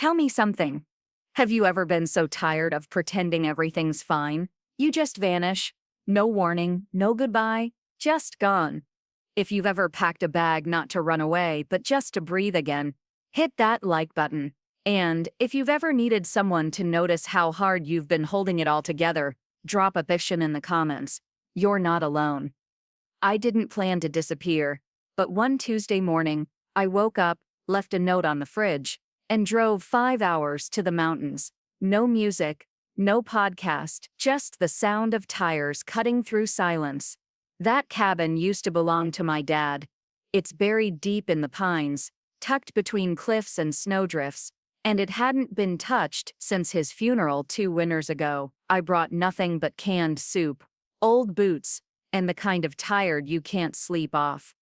Tell me something. Have you ever been so tired of pretending everything's fine? You just vanish. No warning, no goodbye, just gone. If you've ever packed a bag not to run away, but just to breathe again, hit that like button. And if you've ever needed someone to notice how hard you've been holding it all together, drop a fiction in the comments. You're not alone. I didn't plan to disappear, but one Tuesday morning, I woke up, left a note on the fridge, and drove 5 hours to the mountains. No music, no podcast, just the sound of tires cutting through silence. That cabin used to belong to my dad. It's buried deep in the pines, tucked between cliffs and snowdrifts, and it hadn't been touched since his funeral 2 winters ago. I brought nothing but canned soup, old boots, and the kind of tired you can't sleep off.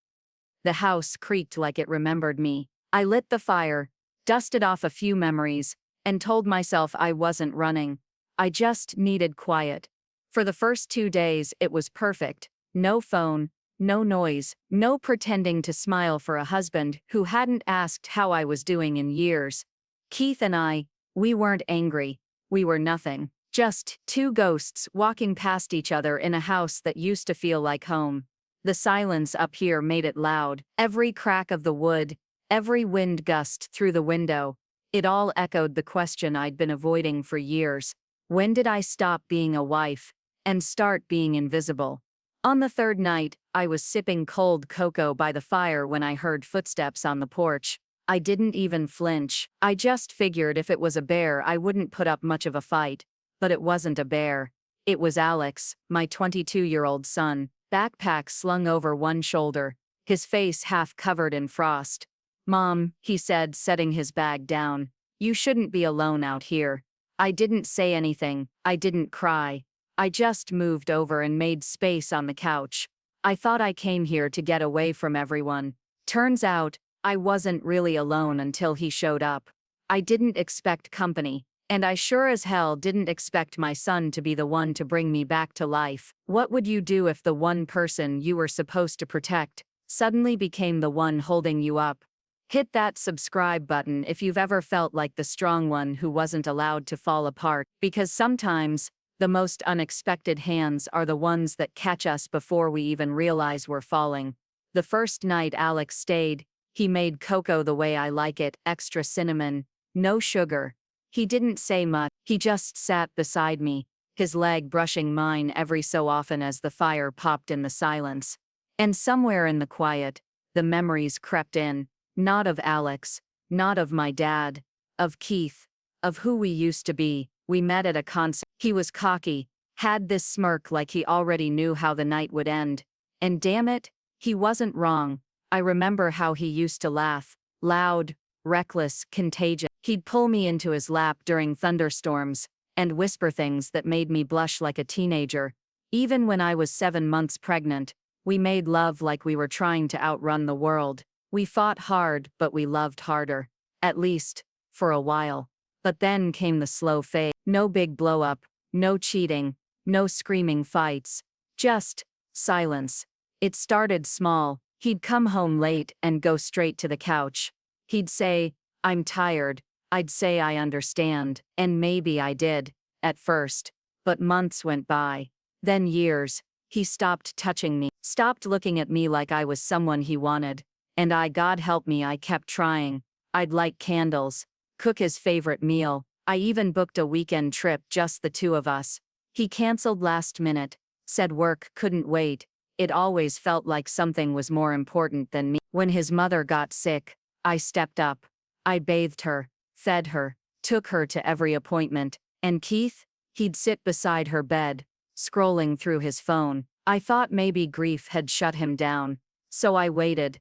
The house creaked like it remembered me. I lit the fire, dusted off a few memories, and told myself I wasn't running. I just needed quiet. For the first 2 days, it was perfect. No phone, no noise, no pretending to smile for a husband who hadn't asked how I was doing in years. Keith and I, we weren't angry. We were nothing. Just 2 ghosts walking past each other in a house that used to feel like home. The silence up here made it loud. Every crack of the wood, every wind gust through the window, it all echoed the question I'd been avoiding for years. When did I stop being a wife and start being invisible? On the 3rd night, I was sipping cold cocoa by the fire when I heard footsteps on the porch. I didn't even flinch. I just figured if it was a bear, I wouldn't put up much of a fight. But it wasn't a bear. It was Alex, my 22-year-old son, backpack slung over one shoulder, his face half covered in frost. "Mom," he said, setting his bag down, "you shouldn't be alone out here." I didn't say anything. I didn't cry. I just moved over and made space on the couch. I thought I came here to get away from everyone. Turns out, I wasn't really alone until he showed up. I didn't expect company, and I sure as hell didn't expect my son to be the one to bring me back to life. What would you do if the one person you were supposed to protect suddenly became the one holding you up? Hit that subscribe button if you've ever felt like the strong one who wasn't allowed to fall apart, because sometimes, the most unexpected hands are the ones that catch us before we even realize we're falling. The first night Alex stayed, he made cocoa the way I like it, extra cinnamon, no sugar. He didn't say much, he just sat beside me, his leg brushing mine every so often as the fire popped in the silence. And somewhere in the quiet, the memories crept in, not of Alex, not of my dad, of Keith, of who we used to be. We met at a concert. He was cocky, had this smirk like he already knew how the night would end. And damn it, he wasn't wrong. I remember how he used to laugh, loud, reckless, contagious. He'd pull me into his lap during thunderstorms and whisper things that made me blush like a teenager. Even when I was 7 months pregnant, we made love like we were trying to outrun the world. We fought hard, but we loved harder. At least, for a while. But then came the slow fade. No big blow-up, no cheating, no screaming fights. Just silence. It started small. He'd come home late and go straight to the couch. He'd say, "I'm tired." I'd say I understand, and maybe I did, at first. But months went by. Then years. He stopped touching me, stopped looking at me like I was someone he wanted. And God help me, I kept trying. I'd light candles, cook his favorite meal. I even booked a weekend trip, just the 2 of us. He canceled last minute, said work couldn't wait. It always felt like something was more important than me. When his mother got sick, I stepped up. I bathed her, fed her, took her to every appointment. And Keith? He'd sit beside her bed, scrolling through his phone. I thought maybe grief had shut him down. So I waited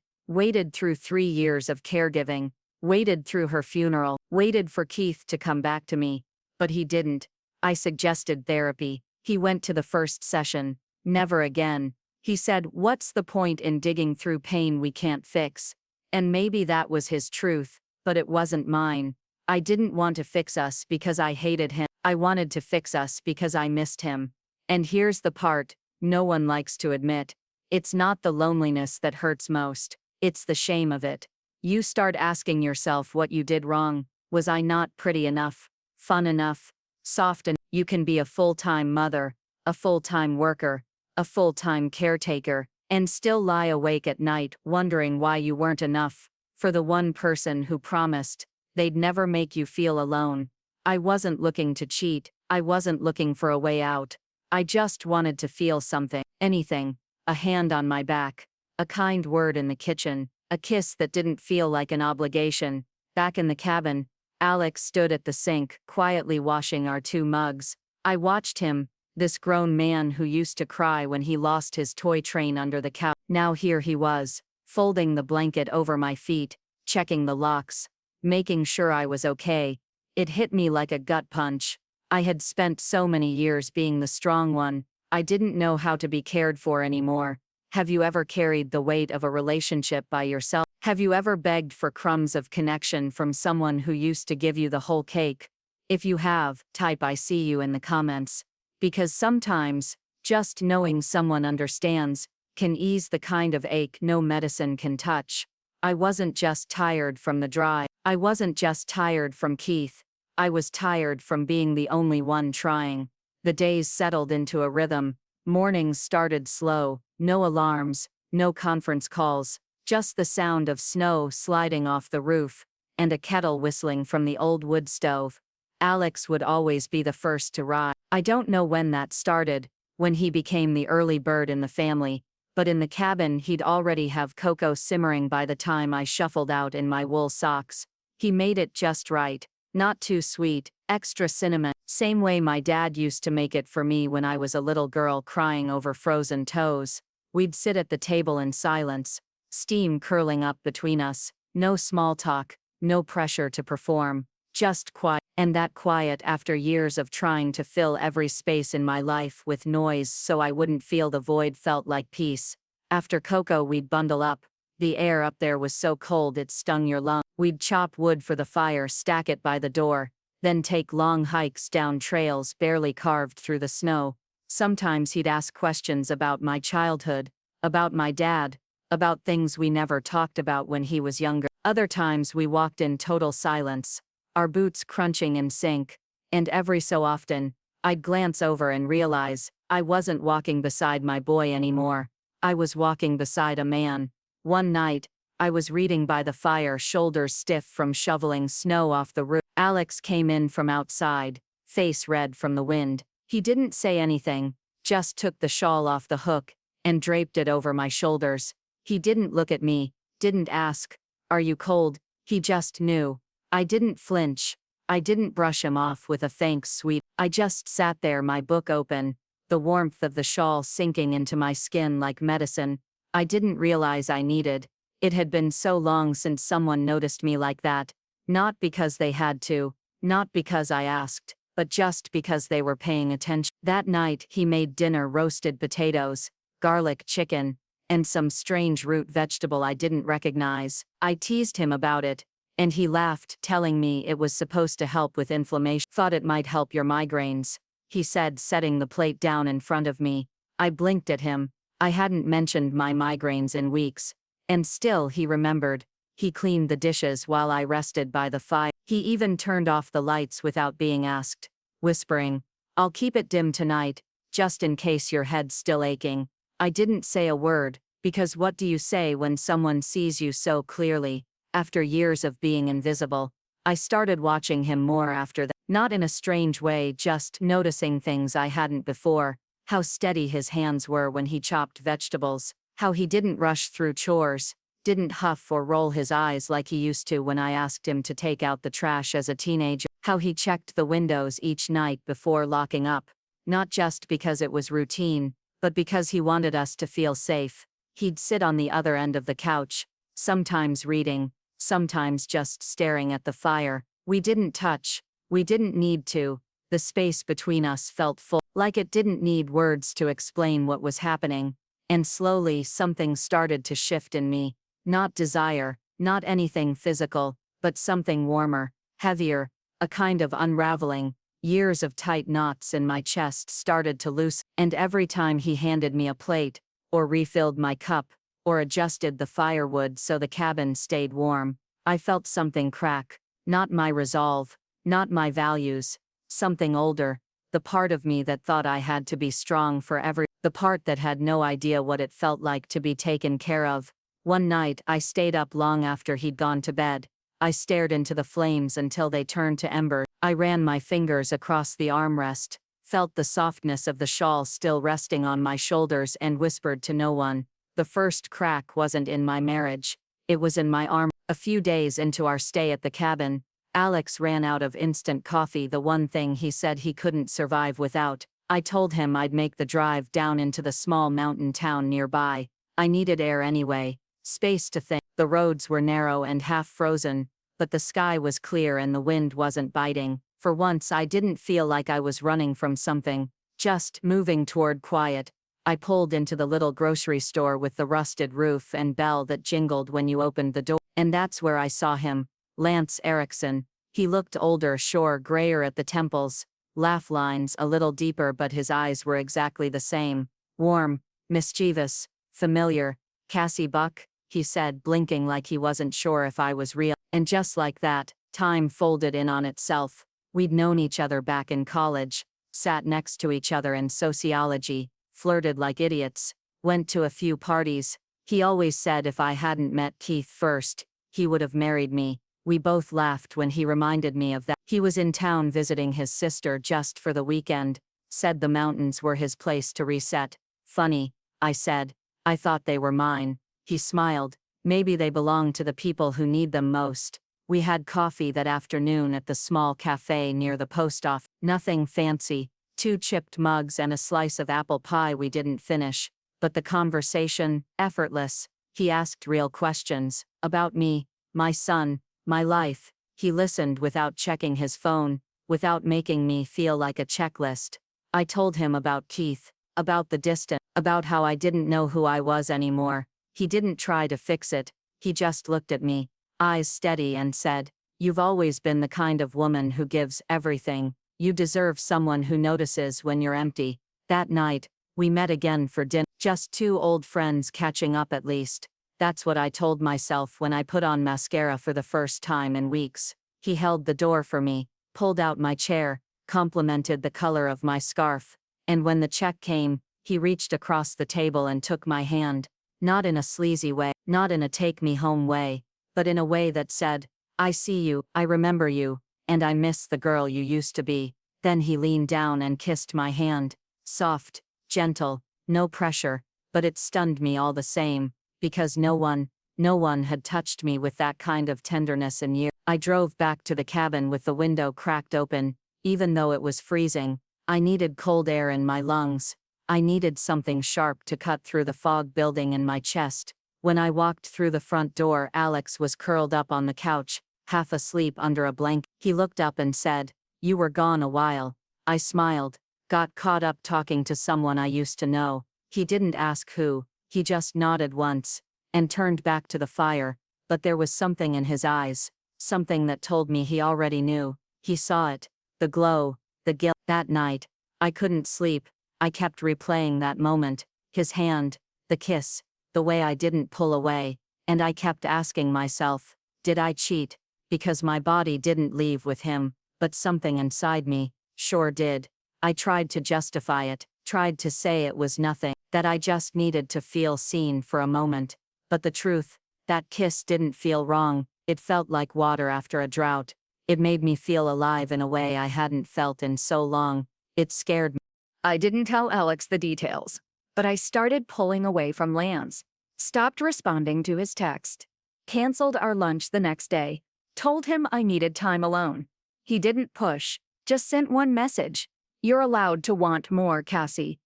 through 3 years of caregiving, waited through her funeral, waited for Keith to come back to me. But he didn't. I suggested therapy. He went to the first session. Never again. He said, "What's the point in digging through pain we can't fix?" And maybe that was his truth, but it wasn't mine. I didn't want to fix us because I hated him. I wanted to fix us because I missed him. And here's the part no one likes to admit. It's not the loneliness that hurts most. It's the shame of it. You start asking yourself what you did wrong, Was I not pretty enough, fun enough, soft enough? You can be a full-time mother, a full-time worker, a full-time caretaker, and still lie awake at night wondering why you weren't enough for the one person who promised they'd never make you feel alone. I wasn't looking to cheat, I wasn't looking for a way out. I just wanted to feel something, anything, a hand on my back, a kind word in the kitchen, a kiss that didn't feel like an obligation. Back in the cabin, Alex stood at the sink, quietly washing our 2 mugs. I watched him, this grown man who used to cry when he lost his toy train under the couch. Now here he was, folding the blanket over my feet, checking the locks, making sure I was okay. It hit me like a gut punch. I had spent so many years being the strong one, I didn't know how to be cared for anymore. Have you ever carried the weight of a relationship by yourself? Have you ever begged for crumbs of connection from someone who used to give you the whole cake? If you have, type "I see you" in the comments. Because sometimes, just knowing someone understands can ease the kind of ache no medicine can touch. I wasn't just tired from the drive. I wasn't just tired from Keith. I was tired from being the only one trying. The days settled into a rhythm. Mornings started slow, no alarms, no conference calls, just the sound of snow sliding off the roof, and a kettle whistling from the old wood stove. Alex would always be the first to rise. I don't know when that started, when he became the early bird in the family, but in the cabin he'd already have cocoa simmering by the time I shuffled out in my wool socks. He made it just right, not too sweet, extra cinnamon, same way my dad used to make it for me when I was a little girl crying over frozen toes. We'd sit at the table in silence, steam curling up between us, no small talk, no pressure to perform, just quiet. And that quiet after years of trying to fill every space in my life with noise so I wouldn't feel the void felt like peace. After cocoa we'd bundle up. The air up there was so cold it stung your lungs. We'd chop wood for the fire, stack it by the door, then take long hikes down trails barely carved through the snow. Sometimes he'd ask questions about my childhood, about my dad, about things we never talked about when he was younger. Other times we walked in total silence, our boots crunching in sync, and every so often, I'd glance over and realize I wasn't walking beside my boy anymore. I was walking beside a man. One night, I was reading by the fire, shoulders stiff from shoveling snow off the roof. Alex came in from outside, face red from the wind. He didn't say anything, just took the shawl off the hook and draped it over my shoulders. He didn't look at me, didn't ask, "Are you cold?" He just knew. I didn't flinch. I didn't brush him off with a "Thanks, sweet." I just sat there, my book open, the warmth of the shawl sinking into my skin like medicine I didn't realize I needed. It had been so long since someone noticed me like that, not because they had to, not because I asked, but just because they were paying attention. That night he made dinner: roasted potatoes, garlic chicken, and some strange root vegetable I didn't recognize. I teased him about it, and he laughed, telling me it was supposed to help with inflammation. "Thought it might help your migraines," he said, setting the plate down in front of me. I blinked at him. I hadn't mentioned my migraines in weeks. And still he remembered. He cleaned the dishes while I rested by the fire. He even turned off the lights without being asked, whispering, "I'll keep it dim tonight, just in case your head's still aching." I didn't say a word, because what do you say when someone sees you so clearly? After years of being invisible, I started watching him more after that. Not in a strange way, just noticing things I hadn't before. How steady his hands were when he chopped vegetables. How he didn't rush through chores, didn't huff or roll his eyes like he used to when I asked him to take out the trash as a teenager. How he checked the windows each night before locking up. Not just because it was routine, but because he wanted us to feel safe. He'd sit on the other end of the couch, sometimes reading, sometimes just staring at the fire. We didn't touch. We didn't need to. The space between us felt full, like it didn't need words to explain what was happening. And slowly something started to shift in me. Not desire, not anything physical, but something warmer, heavier, a kind of unraveling. Years of tight knots in my chest started to loosen, and every time he handed me a plate, or refilled my cup, or adjusted the firewood so the cabin stayed warm, I felt something crack. Not my resolve, not my values. Something older. The part of me that thought I had to be strong for the part that had no idea what it felt like to be taken care of. One night, I stayed up long after he'd gone to bed. I stared into the flames until they turned to embers. I ran my fingers across the armrest, felt the softness of the shawl still resting on my shoulders, and whispered to no one. The first crack wasn't in my marriage. It was in my arm. A few days into our stay at the cabin, Alex ran out of instant coffee, the one thing he said he couldn't survive without. I told him I'd make the drive down into the small mountain town nearby. I needed air anyway, space to think. The roads were narrow and half frozen, but the sky was clear and the wind wasn't biting. For once I didn't feel like I was running from something, just moving toward quiet. I pulled into the little grocery store with the rusted roof and bell that jingled when you opened the door. And that's where I saw him, Lance Erickson. He looked older, sure, grayer at the temples, laugh lines a little deeper, but his eyes were exactly the same. Warm, mischievous, familiar. "Cassie Buck," he said, blinking like he wasn't sure if I was real. And just like that, time folded in on itself. We'd known each other back in college, sat next to each other in sociology, flirted like idiots, went to a few parties. He always said if I hadn't met Keith first, he would have married me. We both laughed when he reminded me of that. He was in town visiting his sister just for the weekend, said the mountains were his place to reset. "Funny," I said. "I thought they were mine." He smiled. "Maybe they belong to the people who need them most." We had coffee that afternoon at the small cafe near the post office. Nothing fancy, 2 chipped mugs and a slice of apple pie we didn't finish. But the conversation, effortless. He asked real questions, about me, my son, my life. He listened without checking his phone, without making me feel like a checklist. I told him about Keith, about the distance, about how I didn't know who I was anymore. He didn't try to fix it. He just looked at me, eyes steady, and said, "You've always been the kind of woman who gives everything. You deserve someone who notices when you're empty." That night, we met again for dinner. Just 2 old friends catching up at least. That's what I told myself when I put on mascara for the first time in weeks. He held the door for me, pulled out my chair, complimented the color of my scarf. And when the check came, he reached across the table and took my hand. Not in a sleazy way, not in a take-me-home way, but in a way that said, "I see you, I remember you, and I miss the girl you used to be." Then he leaned down and kissed my hand. Soft, gentle, no pressure, but it stunned me all the same, because no one had touched me with that kind of tenderness in years. I drove back to the cabin with the window cracked open, even though it was freezing. I needed cold air in my lungs. I needed something sharp to cut through the fog building in my chest. When I walked through the front door, Alex was curled up on the couch, half asleep under a blanket. He looked up and said, "You were gone a while." I smiled, got caught up talking to someone I used to know. He didn't ask who, he just nodded once, and turned back to the fire, but there was something in his eyes, something that told me he already knew. He saw it, the glow, the guilt. That night, I couldn't sleep. I kept replaying that moment, his hand, the kiss, the way I didn't pull away, and I kept asking myself, did I cheat? Because my body didn't leave with him, but something inside me sure did. I tried to justify it, tried to say it was nothing, that I just needed to feel seen for a moment. But the truth, that kiss didn't feel wrong. It felt like water after a drought. It made me feel alive in a way I hadn't felt in so long. It scared me. I didn't tell Alex the details, but I started pulling away from Lance, stopped responding to his text, canceled our lunch the next day, told him I needed time alone. He didn't push, just sent one message. "You're allowed to want more, Cassie,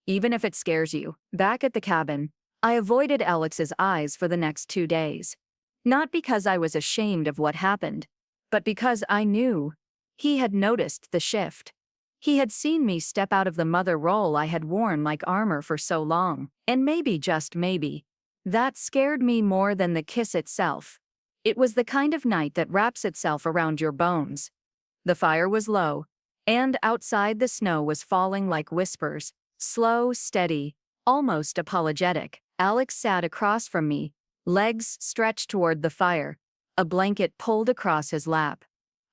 even if it scares you." Back at the cabin, I avoided Alex's eyes for the next 2 days. Not because I was ashamed of what happened, but because I knew he had noticed the shift. He had seen me step out of the mother role I had worn like armor for so long. And maybe, just maybe, that scared me more than the kiss itself. It was the kind of night that wraps itself around your bones. The fire was low, and outside the snow was falling like whispers, slow, steady, almost apologetic. Alex sat across from me, legs stretched toward the fire, a blanket pulled across his lap.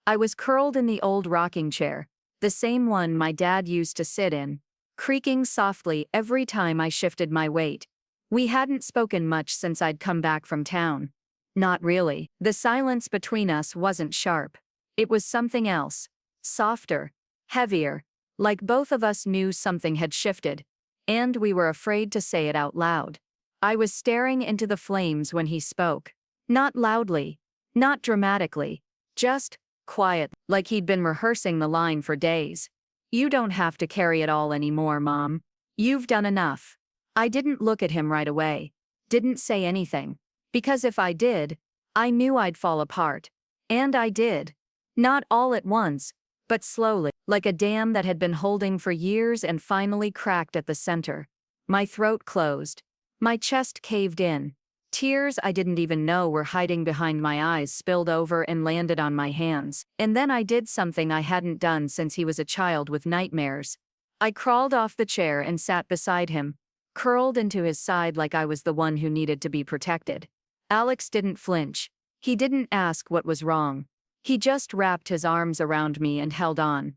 I was curled in the old rocking chair, the same one my dad used to sit in, creaking softly every time I shifted my weight. We hadn't spoken much since I'd come back from town. Not really. The silence between us wasn't sharp. It was something else. Softer. Heavier. Like both of us knew something had shifted. And we were afraid to say it out loud. I was staring into the flames when he spoke. Not loudly. Not dramatically. Just quiet, like he'd been rehearsing the line for days. "You don't have to carry it all anymore, Mom. You've done enough." I didn't look at him right away. Didn't say anything. Because if I did, I knew I'd fall apart. And I did. Not all at once, but slowly, like a dam that had been holding for years and finally cracked at the center. My throat closed. My chest caved in. Tears I didn't even know were hiding behind my eyes spilled over and landed on my hands. And then I did something I hadn't done since he was a child with nightmares. I crawled off the chair and sat beside him, curled into his side like I was the one who needed to be protected. Alex didn't flinch. He didn't ask what was wrong. He just wrapped his arms around me and held on.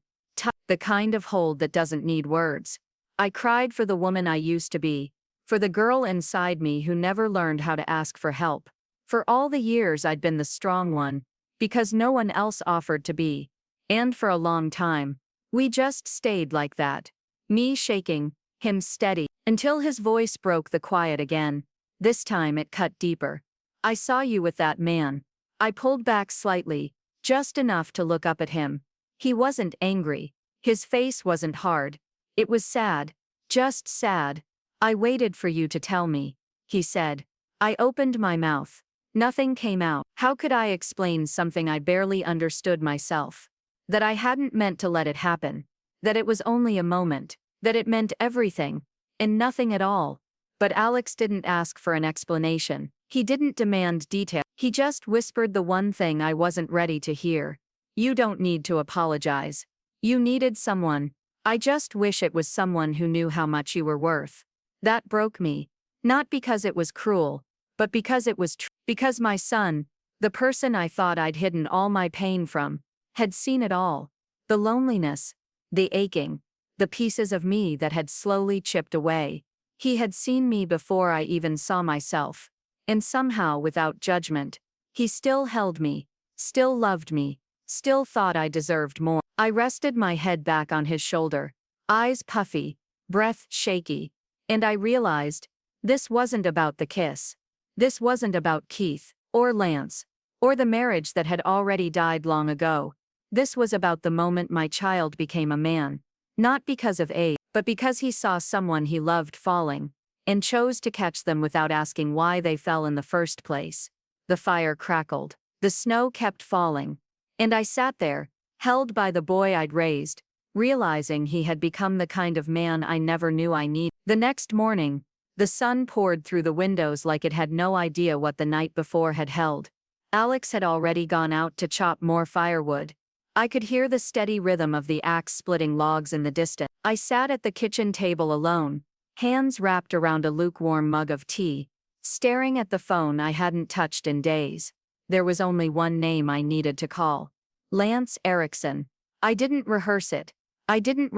The kind of hold that doesn't need words. I cried for the woman I used to be, for the girl inside me who never learned how to ask for help. For all the years I'd been the strong one, because no one else offered to be. And for a long time, we just stayed like that. Me shaking, him steady, until his voice broke the quiet again. This time it cut deeper. "I saw you with that man." I pulled back slightly, just enough to look up at him. He wasn't angry. His face wasn't hard. It was sad. Just sad. "I waited for you to tell me," he said. I opened my mouth. Nothing came out. How could I explain something I barely understood myself? That I hadn't meant to let it happen. That it was only a moment. That it meant everything. And nothing at all. But Alex didn't ask for an explanation. He didn't demand detail. He just whispered the one thing I wasn't ready to hear. "You don't need to apologize. You needed someone. I just wish it was someone who knew how much you were worth." That broke me. Not because it was cruel, but because it was true. Because my son, the person I thought I'd hidden all my pain from, had seen it all. The loneliness, the aching, the pieces of me that had slowly chipped away. He had seen me before I even saw myself. And somehow, without judgment, he still held me, still loved me, still thought I deserved more. I rested my head back on his shoulder, eyes puffy, breath shaky. And I realized, this wasn't about the kiss. This wasn't about Keith, or Lance, or the marriage that had already died long ago. This was about the moment my child became a man. Not because of age, but because he saw someone he loved falling, and chose to catch them without asking why they fell in the first place. The fire crackled. The snow kept falling. And I sat there, held by the boy I'd raised, realizing he had become the kind of man I never knew I needed. The next morning, the sun poured through the windows like it had no idea what the night before had held. Alex had already gone out to chop more firewood. I could hear the steady rhythm of the axe splitting logs in the distance. I sat at the kitchen table alone, hands wrapped around a lukewarm mug of tea, staring at the phone I hadn't touched in days. There was only one name I needed to call. Lance Erickson. I didn't rehearse it. I didn't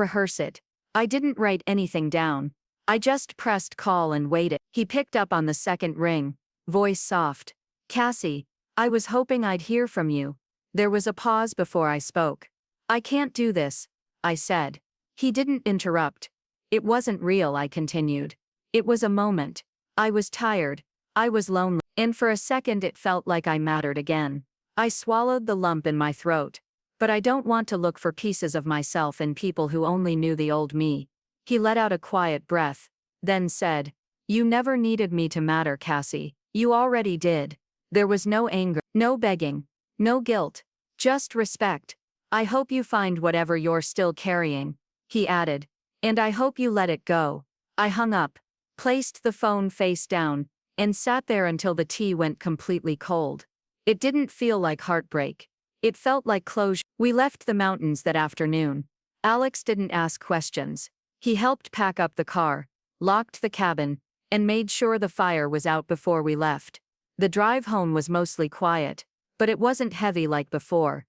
write anything down. I just pressed call and waited. He picked up on the second ring, voice soft. "Cassie, I was hoping I'd hear from you." There was a pause before I spoke. "I can't do this," I said. He didn't interrupt. "It wasn't real," I continued. "It was a moment. I was tired. I was lonely. And for a second it felt like I mattered again." I swallowed the lump in my throat. "But I don't want to look for pieces of myself in people who only knew the old me." He let out a quiet breath, then said, "You never needed me to matter, Cassie. You already did." There was no anger, no begging, no guilt, just respect. "I hope you find whatever you're still carrying," he added, "and I hope you let it go." I hung up, placed the phone face down, and sat there until the tea went completely cold. It didn't feel like heartbreak. It felt like closure. We left the mountains that afternoon. Alex didn't ask questions. He helped pack up the car, locked the cabin, and made sure the fire was out before we left. The drive home was mostly quiet, but it wasn't heavy like before.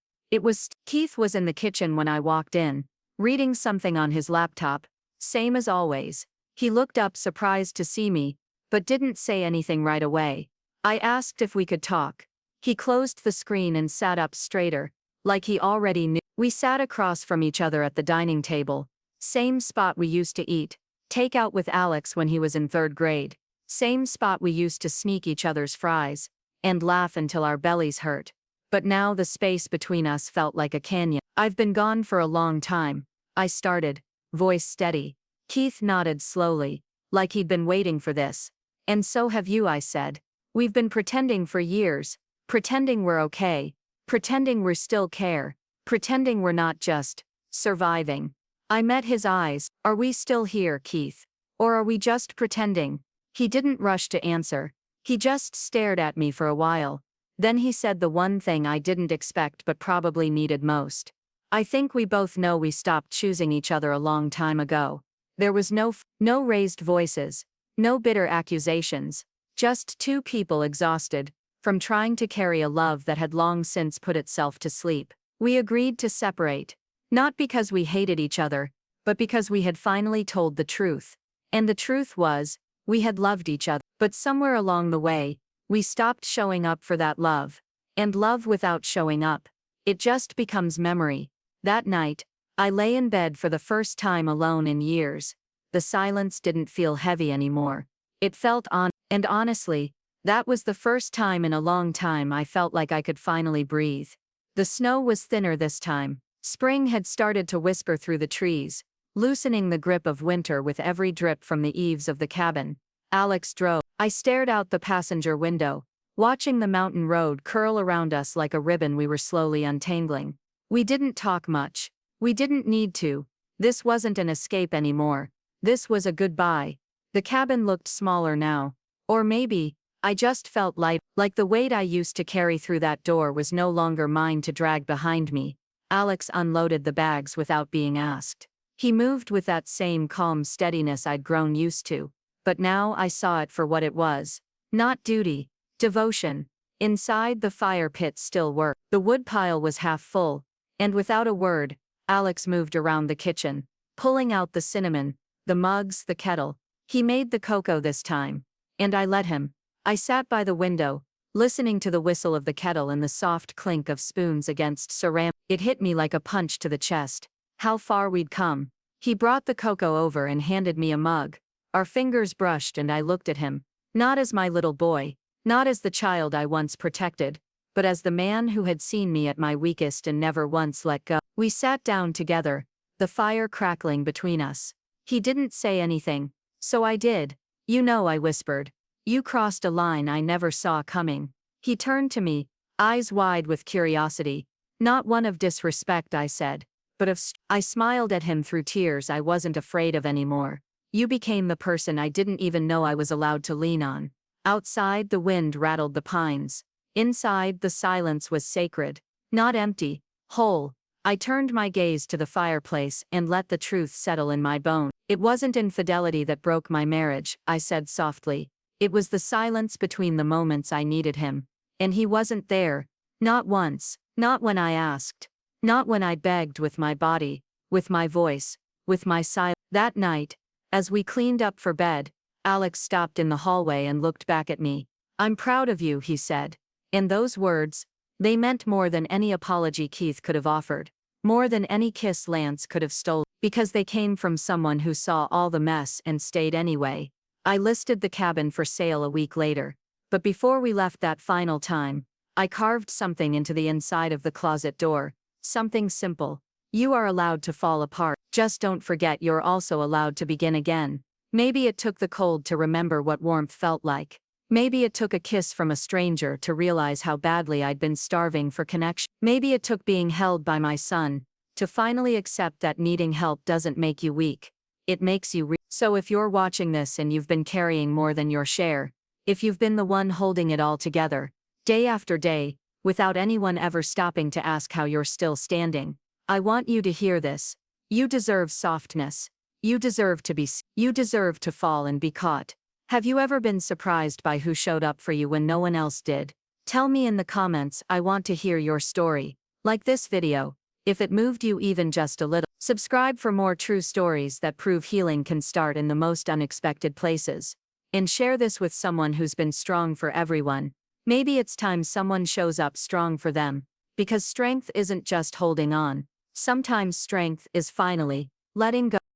Keith was in the kitchen when I walked in, reading something on his laptop, same as always. He looked up surprised to see me, but didn't say anything right away. I asked if we could talk. He closed the screen and sat up straighter, like he already knew. We sat across from each other at the dining table, same spot we used to eat, take out with Alex when he was in 3rd grade, same spot we used to sneak each other's fries, and laugh until our bellies hurt. But now the space between us felt like a canyon. I've been gone for a long time, I started, voice steady. Keith nodded slowly, like he'd been waiting for this. And so have you, I said. We've been pretending for years, pretending we're okay, pretending we still care, pretending we're not just surviving. I met his eyes. Are we still here, Keith? Or are we just pretending? He didn't rush to answer. He just stared at me for a while. Then he said the one thing I didn't expect but probably needed most. I think we both know we stopped choosing each other a long time ago. There was no raised voices, no bitter accusations, just two people exhausted from trying to carry a love that had long since put itself to sleep. We agreed to separate, not because we hated each other, but because we had finally told the truth. And the truth was, we had loved each other. But somewhere along the way, we stopped showing up for that love. And love without showing up, it just becomes memory. That night, I lay in bed for the first time alone in years. The silence didn't feel heavy anymore. It felt and honestly, that was the first time in a long time I felt like I could finally breathe. The snow was thinner this time. Spring had started to whisper through the trees, loosening the grip of winter with every drip from the eaves of the cabin. Alex drove. I stared out the passenger window, watching the mountain road curl around us like a ribbon we were slowly untangling. We didn't talk much. We didn't need to. This wasn't an escape anymore. This was a goodbye. The cabin looked smaller now. Or maybe, I just felt light, like the weight I used to carry through that door was no longer mine to drag behind me. Alex unloaded the bags without being asked. He moved with that same calm steadiness I'd grown used to. But now I saw it for what it was. Not duty, devotion. Inside, the fire pit still worked. The woodpile was half full, and without a word, Alex moved around the kitchen, pulling out the cinnamon, the mugs, the kettle. He made the cocoa this time. And I let him. I sat by the window, listening to the whistle of the kettle and the soft clink of spoons against ceramic. It hit me like a punch to the chest. How far we'd come. He brought the cocoa over and handed me a mug. Our fingers brushed and I looked at him, not as my little boy, not as the child I once protected, but as the man who had seen me at my weakest and never once let go. We sat down together, the fire crackling between us. He didn't say anything, so I did. You know, I whispered. You crossed a line I never saw coming. He turned to me, eyes wide with curiosity. Not one of disrespect, I said, but I smiled at him through tears I wasn't afraid of anymore. You became the person I didn't even know I was allowed to lean on. Outside, the wind rattled the pines. Inside, the silence was sacred, not empty, whole. I turned my gaze to the fireplace and let the truth settle in my bones. It wasn't infidelity that broke my marriage, I said softly. It was the silence between the moments I needed him. And he wasn't there. Not once. Not when I asked. Not when I begged with my body, with my voice, with my silence. That night, as we cleaned up for bed, Alex stopped in the hallway and looked back at me. I'm proud of you, he said. And those words, they meant more than any apology Keith could have offered, more than any kiss Lance could have stolen, because they came from someone who saw all the mess and stayed anyway. I listed the cabin for sale a week later, but before we left that final time, I carved something into the inside of the closet door, something simple. You are allowed to fall apart, just don't forget you're also allowed to begin again. Maybe it took the cold to remember what warmth felt like. Maybe it took a kiss from a stranger to realize how badly I'd been starving for connection. Maybe it took being held by my son to finally accept that needing help doesn't make you weak. It makes you So if you're watching this and you've been carrying more than your share, if you've been the one holding it all together, day after day, without anyone ever stopping to ask how you're still standing, I want you to hear this. You deserve softness. You deserve to fall and be caught. Have you ever been surprised by who showed up for you when no one else did? Tell me in the comments, I want to hear your story. Like this video, if it moved you even just a little. Subscribe for more true stories that prove healing can start in the most unexpected places. And share this with someone who's been strong for everyone. Maybe it's time someone shows up strong for them. Because strength isn't just holding on. Sometimes strength is finally letting go.